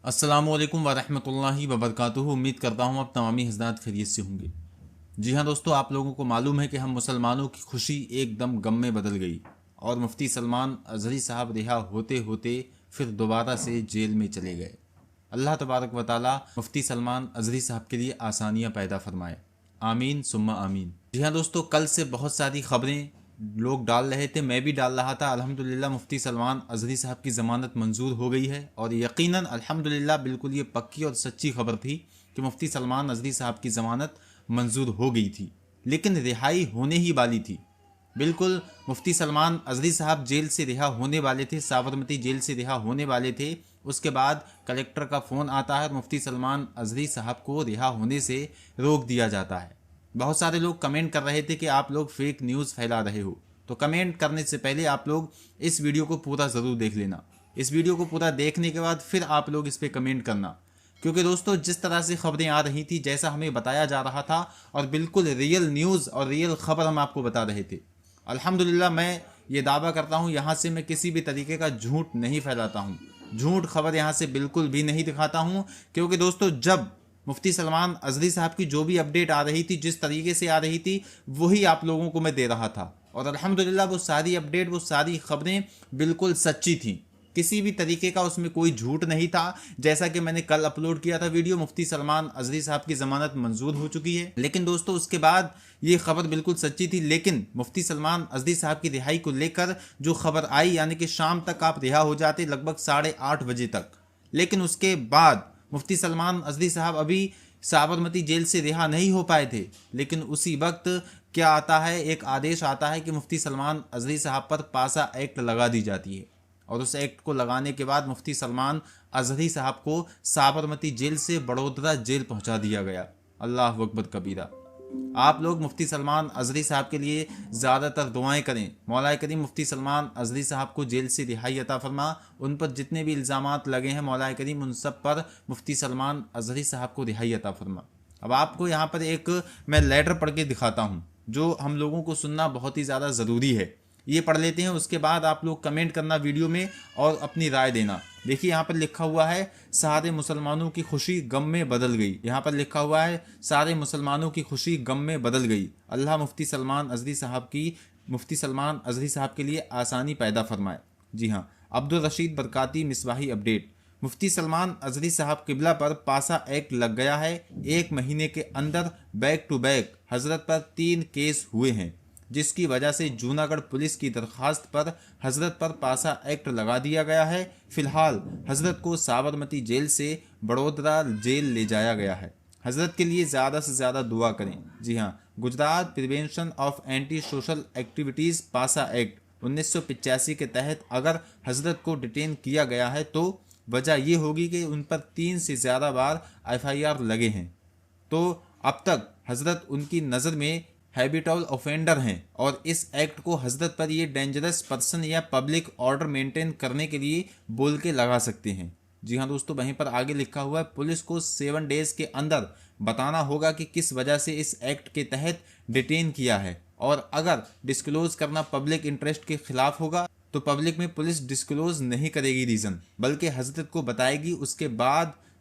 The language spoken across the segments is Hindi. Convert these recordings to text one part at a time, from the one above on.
अस्सलामुअलैकुम वरहमतुल्लाहि वबरकातुहू। उम्मीद करता हूँ आप तमामी हज़रात खैरियत से होंगे। जी हाँ दोस्तों, आप लोगों को मालूम है कि हम मुसलमानों की खुशी एकदम गम में बदल गई और मुफ्ती सलमान अज़हरी साहब रिहा होते होते फिर दोबारा से जेल में चले गए। अल्लाह तबारक व ताला मुफ्ती सलमान अज़हरी साहब के लिए आसानियाँ पैदा फरमाए। आमीन सुम्मा आमीन। जी हाँ दोस्तों, कल से बहुत सारी खबरें लोग डाल रहे थे, मैं भी डाल रहा था। अल्हम्दुलिल्लाह मुफ्ती सलमान अज़हरी साहब की ज़मानत मंजूर हो गई है और यकीनन अल्हम्दुलिल्लाह बिल्कुल ये पक्की और सच्ची खबर थी कि मुफ्ती सलमान अज़हरी साहब की ज़मानत मंजूर हो गई थी, लेकिन रिहाई होने ही वाली थी। बिल्कुल मुफ्ती सलमान अज़हरी साहब जेल से रिहा होने वाले थे, साबरमती जेल से रिहा होने वाले थे। उसके बाद कलेक्टर का फ़ोन आता है और मुफ्ती सलमान अज़हरी साहब को रिहा होने से रोक दिया जाता है। बहुत सारे लोग कमेंट कर रहे थे कि आप लोग फेक न्यूज़ फैला रहे हो, तो कमेंट करने से पहले आप लोग इस वीडियो को पूरा ज़रूर देख लेना। इस वीडियो को पूरा देखने के बाद फिर आप लोग इस पर कमेंट करना, क्योंकि दोस्तों जिस तरह से खबरें आ रही थी, जैसा हमें बताया जा रहा था और बिल्कुल रियल न्यूज़ और रियल खबर हम आपको बता रहे थे। अल्हम्दुलिल्लाह मैं ये दावा करता हूँ, यहाँ से मैं किसी भी तरीके का झूठ नहीं फैलाता हूँ, झूठ खबर यहाँ से बिल्कुल भी नहीं दिखाता हूँ। क्योंकि दोस्तों जब मुफ्ती सलमान अज़हरी साहब की जो भी अपडेट आ रही थी, जिस तरीके से आ रही थी, वही आप लोगों को मैं दे रहा था और अल्हम्दुलिल्लाह वो सारी अपडेट, वो सारी खबरें बिल्कुल सच्ची थी। किसी भी तरीके का उसमें कोई झूठ नहीं था। जैसा कि मैंने कल अपलोड किया था वीडियो, मुफ्ती सलमान अज़हरी साहब की ज़मानत मंजूर हो चुकी है, लेकिन दोस्तों उसके बाद ये खबर बिल्कुल सच्ची थी। लेकिन मुफ्ती सलमान अज़हरी साहब की रिहाई को लेकर जो खबर आई, यानी कि शाम तक आप रिहा हो जाते, लगभग 8:30 बजे तक, लेकिन उसके बाद मुफ्ती सलमान अज़हरी साहब अभी साबरमती जेल से रिहा नहीं हो पाए थे। लेकिन उसी वक्त क्या आता है, एक आदेश आता है कि मुफ्ती सलमान अज़हरी साहब पर पासा एक्ट लगा दी जाती है और उस एक्ट को लगाने के बाद मुफ्ती सलमान अज़हरी साहब को साबरमती जेल से बड़ौदा जेल पहुंचा दिया गया। अल्लाह अकबर कबीरा। आप लोग मुफ्ती सलमान अज़हरी साहब के लिए ज़्यादातर दुआएं करें। मौला करीम मुफ्ती सलमान अज़हरी साहब को जेल से रिहाई अता फरमा। उन पर जितने भी इल्ज़ामात लगे हैं, मौला करीम उन सब पर मुफ्ती सलमान अज़हरी साहब को रिहाई अता फरमा। अब आपको यहाँ पर एक मैं लेटर पढ़ के दिखाता हूँ, जो हम लोगों को सुनना बहुत ही ज़्यादा ज़रूरी है। ये पढ़ लेते हैं, उसके बाद आप लोग कमेंट करना वीडियो में और अपनी राय देना। देखिए यहाँ पर लिखा हुआ है, सारे मुसलमानों की खुशी गम में बदल गई। यहाँ पर लिखा हुआ है, सारे मुसलमानों की खुशी गम में बदल गई। अल्लाह मुफ्ती सलमान अज़हरी साहब के लिए आसानी पैदा फरमाए। जी हाँ, अब्दुल रशीद बरकाती मिसबाही अपडेट। मुफ्ती सलमान अज़हरी साहब किबला पर पासा एक्ट लग गया है। 1 महीने के अंदर बैक टू बैक हजरत पर 3 केस हुए हैं, जिसकी वजह से जूनागढ़ पुलिस की दरखास्त पर हजरत पर पासा एक्ट लगा दिया गया है। फिलहाल हजरत को साबरमती जेल से बड़ौदा जेल ले जाया गया है। हजरत के लिए ज़्यादा से ज़्यादा दुआ करें। जी हाँ, Gujarat prevention of anti social activities पासा एक्ट 1985 के तहत अगर हजरत को डिटेन किया गया है तो वजह यह होगी कि उन पर 3 से ज़्यादा बार FIR लगे हैं, तो अब तक हजरत उनकी नज़र में हैबिटल ऑफेंडर हैं और इस एक्ट को हजरत पर ये डेंजरस पर्सन या पब्लिक ऑर्डर मेंटेन करने के लिए बोल के लगा सकते हैं। जी हाँ दोस्तों, वहीं पर आगे लिखा हुआ है, पुलिस को 7 डेज के अंदर बताना होगा कि किस वजह से इस एक्ट के तहत डिटेन किया है, और अगर डिस्क्लोज करना पब्लिक इंटरेस्ट के खिलाफ होगा तो पब्लिक में पुलिस डिस्क्लोज नहीं करेगी रीज़न, बल्कि हजरत को बताएगी।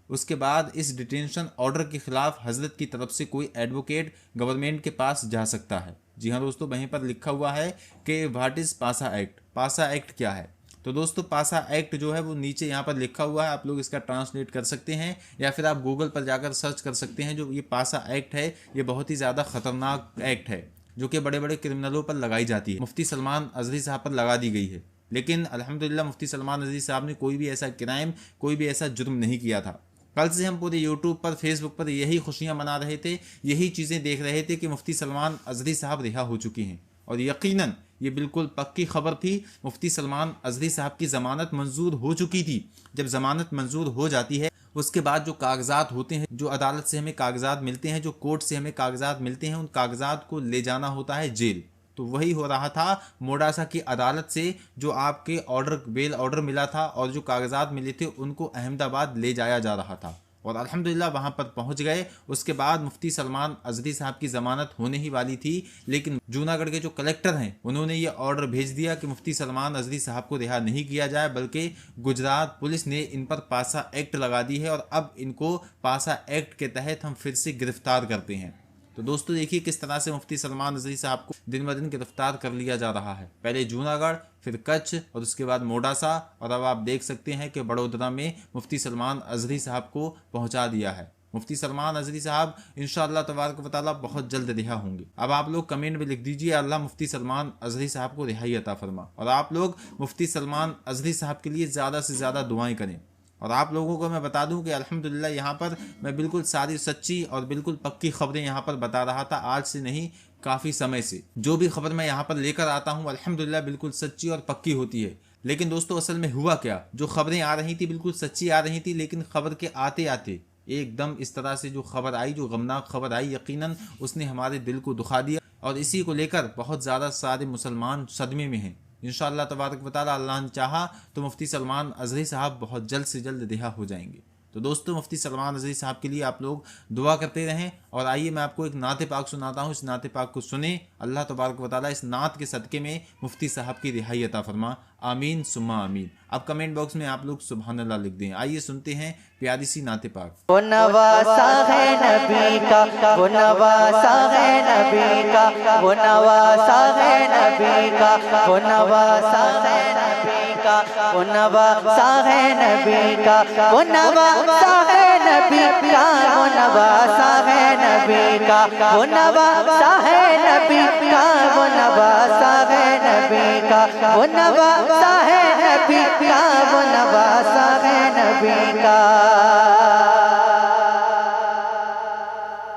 उसके बाद इस डिटेंशन ऑर्डर के खिलाफ हजरत की तरफ से कोई एडवोकेट गवर्नमेंट के पास जा सकता है। जी हाँ दोस्तों, वहीं पर लिखा हुआ है कि व्हाट इज़ पासा एक्ट। पासा एक्ट क्या है? तो दोस्तों पासा एक्ट जो है वो नीचे यहाँ पर लिखा हुआ है, आप लोग इसका ट्रांसलेट कर सकते हैं या फिर आप गूगल पर जाकर सर्च कर सकते हैं। जो ये पासा एक्ट है, ये बहुत ही ज़्यादा ख़तरनाक एक्ट है, जो कि बड़े बड़े क्रिमिनलों पर लगाई जाती है। मुफ्ती सलमान अज़हरी साहब पर लगा दी गई है, लेकिन अल्हम्दुलिल्लाह मुफ्ती सलमान अज़हरी साहब ने कोई भी ऐसा क्राइम, कोई भी ऐसा जुर्म नहीं किया था। कल से हम पूरे यूट्यूब पर, फेसबुक पर यही खुशियां मना रहे थे, यही चीज़ें देख रहे थे कि मुफ्ती सलमान अज़हरी साहब रिहा हो चुकी हैं, और यकीनन ये बिल्कुल पक्की खबर थी। मुफ्ती सलमान अज़हरी साहब की ज़मानत मंजूर हो चुकी थी। जब ज़मानत मंजूर हो जाती है, उसके बाद जो कागजात होते हैं, जो अदालत से हमें कागजात मिलते हैं, जो कोर्ट से हमें कागजात मिलते हैं, उन कागजात को ले जाना होता है जेल। तो वही हो रहा था मोडासा की अदालत से, जो आपके ऑर्डर, बेल ऑर्डर मिला था और जो कागजात मिले थे, उनको अहमदाबाद ले जाया जा रहा था। और अल्हम्दुलिल्लाह वहाँ पर पहुँच गए। उसके बाद मुफ्ती सलमान अजहरी साहब की ज़मानत होने ही वाली थी, लेकिन जूनागढ़ के जो कलेक्टर हैं उन्होंने ये ऑर्डर भेज दिया कि मुफ्ती सलमान अजहरी साहब को रिहा नहीं किया जाए, बल्कि गुजरात पुलिस ने इन पर पासा एक्ट लगा दी है और अब इनको पासा एक्ट के तहत हम फिर से गिरफ्तार करते हैं। तो दोस्तों देखिए किस तरह से मुफ्ती सलमान अजहरी साहब को दिन ब दिन गिरफ्तार कर लिया जा रहा है। पहले जूनागढ़, फिर कच्छ और उसके बाद मोडासा, और अब आप देख सकते हैं कि बड़ौदा में मुफ्ती सलमान अजहरी साहब को पहुंचा दिया है। मुफ्ती सलमान अजहरी साहब इंशाअल्लाह तबारक व तआला बहुत जल्द रिहा होंगे। अब आप लोग कमेंट में लिख दीजिए अल्लाह मुफ्ती सलमान अजहरी साहब को रिहाई अता फरमा, और आप लोग मुफ्ती सलमान अजहरी साहब के लिए ज़्यादा से ज़्यादा दुआएं करें। और आप लोगों को मैं बता दूं कि अल्हम्दुलिल्लाह यहाँ पर मैं बिल्कुल सारी सच्ची और बिल्कुल पक्की खबरें यहाँ पर बता रहा था, आज से नहीं काफ़ी समय से। जो भी खबर मैं यहाँ पर लेकर आता हूँ अल्हम्दुलिल्लाह बिल्कुल सच्ची और पक्की होती है। लेकिन दोस्तों असल में हुआ क्या, जो खबरें आ रही थी बिल्कुल सच्ची आ रही थी, लेकिन खबर के आते आते एकदम इस तरह से जो खबर आई, जो गमनाक खबर आई, यकीनन उसने हमारे दिल को दुखा दिया, और इसी को लेकर बहुत ज़्यादा सारे मुसलमान सदमे में हैं। इंशाअल्लाह तबारक व तआला अल्लाह ने चाहा तो मुफ्ती सलमान अजहरी साहब बहुत जल्द से जल्द रिहा हो जाएंगे। तो दोस्तों मुफ्ती सलमान अजहरी साहब के लिए आप लोग दुआ करते रहें। और आइए मैं आपको एक नात पाक सुनाता हूँ, इस नात पाक को सुने। अल्लाह तबारक व तआला इस नात के सदक़े में मुफ्ती साहब की रिहाई अता फरमा, आमीन सुम्मा आमीन। अब कमेंट बॉक्स में आप लोग सुभान अल्लाह लिख दें। आइए सुनते हैं प्यारी सी नात पाक। वो नवासा है नबी का, वो नवासा है नबी का, वो नवासा है नबी का, वो नवासा है नबी का, वो नवासा है नबी का, वो नवासा है नबी का, वो नवासा है नबी का, वो नवासा है नबी का, वो नवासा है नबी का, वो नवासा है नबी का, वो नवासा है नबी का।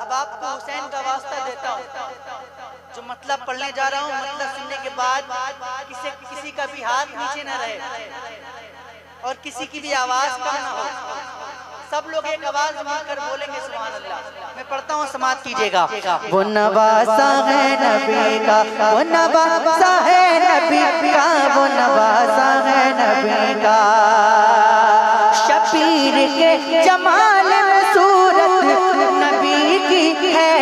अब आपको हुसैन का वास्ता देता हूँ, जो मतलब पढ़ने जा रहा हूँ, मतलब सुनने के बाद किसी का भी हाथ नीचे न रहे और किसी की भी आवाज कम ना हो। सब लोग एक आवाज मिलकर बोलेंगे सुभान अल्लाह। मैं पढ़ता हूँ, समाअत कीजिएगा। वो नवासा है नबी का, वो नवासा है नबी का, वो नवासा है नबी का। शबीर के जमाल में सूरत नबी की है,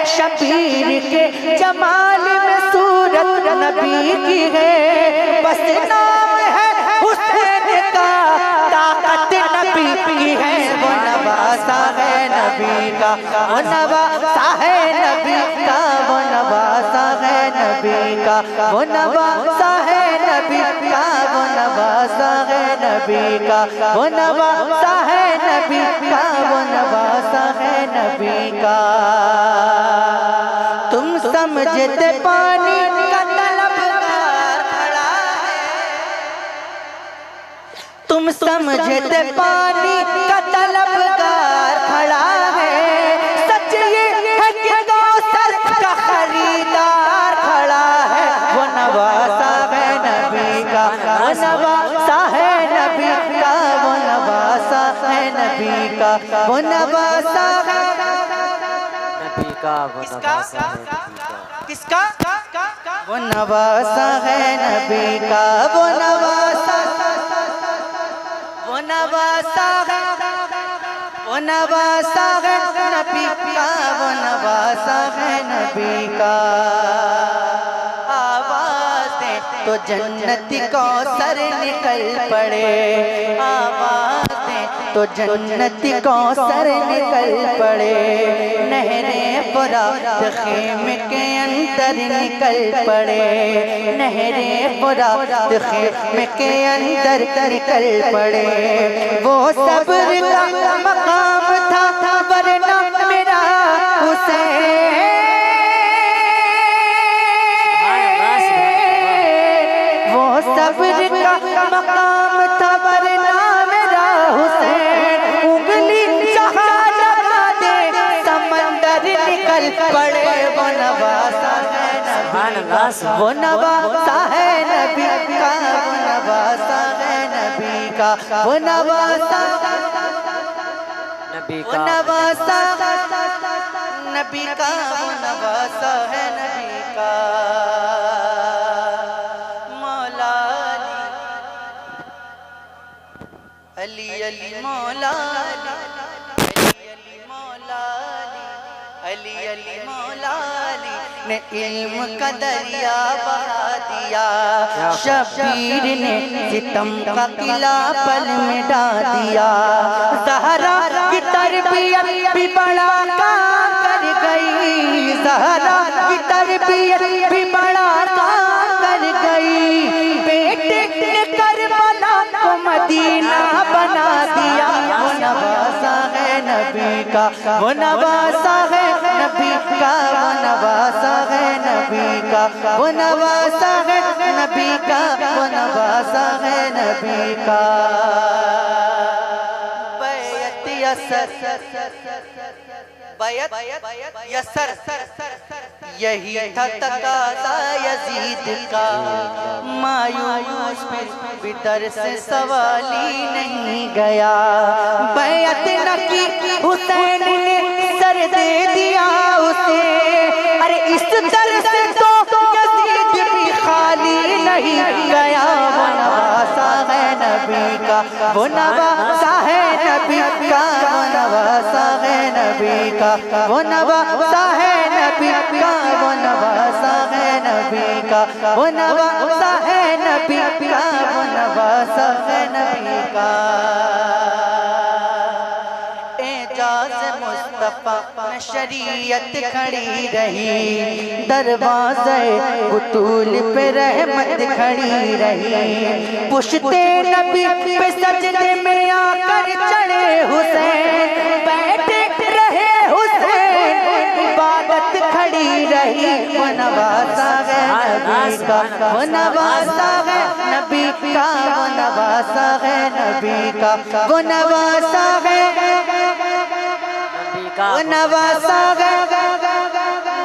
शबीर के जमाल में सूरत नबी की है। बस नाम है हुसैन का, ताकत नबी की है। वो नवासा है नबी का, वो नवासा है नबी का, वो नवासा है नबी का, वो नवासा है नबी का, वो नवासा है नबी का, वो नवासा है नबी का, वो नवासा है नबी का। तुम समझते पानी का तलबगार खड़ा है, तुम समझते पानी का तलबगार खड़ा है। सच ये है कि कौसर का खरीदार खड़ा है। वो नवासा है नबी का, वो नवासा है नबी का, वो नवासा है नबी का, वो नवासा है किसका, वो नवासा है नबी का, वो नवासा, वो नवासा है, वो नवासा है नबी का, वो नवासा है नबी का। आवाज़ें तो जन्नती कौसर निकल पड़े, आवाज़ें तो जन्नती कौसर निकल पड़े। नहरें फुरात खेमे के अंदर निकल पड़े, नहरें फुरात खेमे के अंदर निकल पड़े। वो सब्र का मकाम था वरना मेरा हुसैन, वो सब्र का मकाम था वरना मेरा हुसैन। उंगली जहाँ लगा दे समंदर निकल पड़े। वो नवासा है नबी, वो नवासा है नबी का, वो नवासा है नबी का, वो नवासा नबी का, वो नवासा नबी का, वो नवासा है नबी का। अली अली मौला अली अली मौला अली अली मौला ने इल्म का दरिया बहा दिया, शबीर ने सितम का किला पल में डाल दिया। ज़हरा की तरबियत भी बड़ा काम कर गई, ज़हरा की तरबियत भी बड़ा काम कर गई। बेटे ने करबला को मदीना बना दिया। वो नवासा है नबी का, वो नवासा है नबी का, वो नवासा है नबी का, वो नवासा है नबी का, वो नवासा है नबी का। बैत यसर यही था तकाज़ा यजीद का, मायूस बिदर से सवाल ही नहीं गया। बैत न की हुसैन ने सर दे दिया उसे, अरे इस दर से तो यजीद भी खाली नहीं गया। वो नवासा है नबी का, वो नवासा है नबी का, वो नवासा है नबी का, वो नवासा है नबी का, वो नवासा है नबी का, वो नवासा है नबी का, वो नवासा है नबी का। मुस्तफा में शरीयत खड़ी रही, दरवाज़े बुतूल पे रहमत खड़ी रही। पुश्ते नबी पे सजदे में आकर चढ़े हुसैन, बैठे रहे हुसैन, इबादत खड़ी रही। वो नवासा है नबी का, वो नवासा है नबी का, वो नवासा है नबी का, वो नवासा है वो नवासा है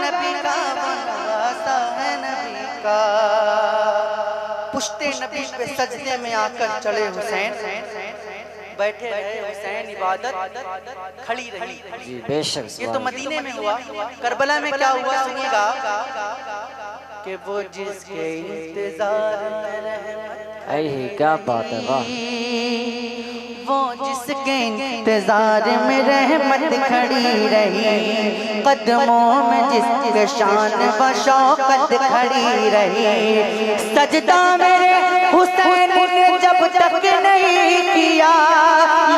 नबी का, वो नवासा है नबी का। पुश्ते नबी पे सजदे में आकर चढ़े हुसैन, बैठे रहे हुसैन, इबादत खड़ी रही। जी बेशक। ये तो मदीने में हुआ, करबला में क्या हुआ सुनिएगा कि वो जिसके इंतजार में रहमत, क्या बात है, वाह। वो जिसके इंतजार में रहमत खड़ी रही, कदमों में जिसके शान व शौकत खड़ी रही। सजदा मेरे हुसैन ने जब तक नहीं किया,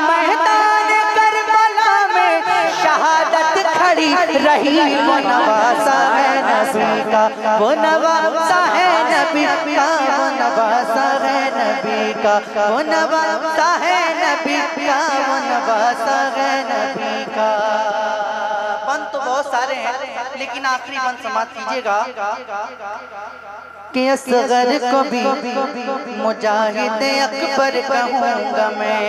मैदान करबला में शहादत खड़ी रही। वो नवासा है नबी का, वो नवासा है नबी का, वो नवासा है नबी का, वो नवासा है नबी का, वो नवासा है नबी का। बंद तो बहुत सारे हैं, लेकिन आखिरी बंद समाप्त कीजिएगा कि असगर को भी मुजाहिद अकबर कहूँगा मैं,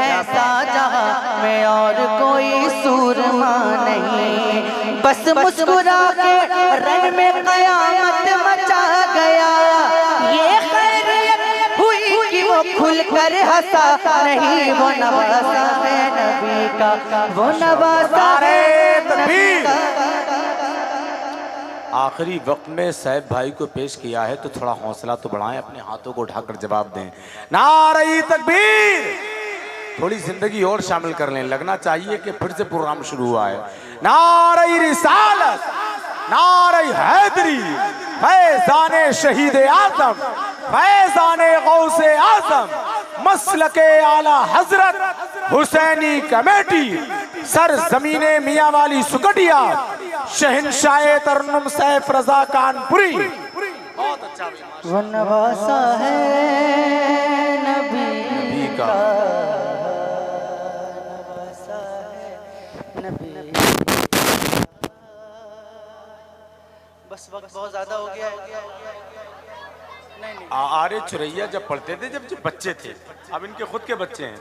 ऐसा जहाँ में और कोई सूरमा नहीं। बस मुस्कुरा के रन में कयामत मचा गया, ये खैरियत हुई कि वो खुल कर हंसा नहीं। वो नवासा है नबी का, वो नवासा है नबी का। आखिरी वक्त में साहब भाई को पेश किया है तो थोड़ा हौसला तो बढ़ाएं, अपने हाथों को उठाकर जवाब दें। नारे तकबीर। थोड़ी जिंदगी और शामिल कर लें, लगना चाहिए कि फिर से प्रोग्राम शुरू हुआ है। नारे रिसालत, नारे हैदरी, फैज़ाने शहीद आज़म, फैज़ाने गौसे आज़म, मसलके आला हजरत हुसैनी कमेटी, सर जमीने मियाँ वाली सुकटिया, शहंशाह तरन्नुम सैफ रजा कानपुरी। बहुत अच्छा। वो नवासा है नबी का, नवासा है नबी। बस वक्त बहुत ज्यादा हो गया है। नहीं आरे चुरैया जब पढ़ते थे जब बच्चे थे, अब इनके खुद के बच्चे हैं।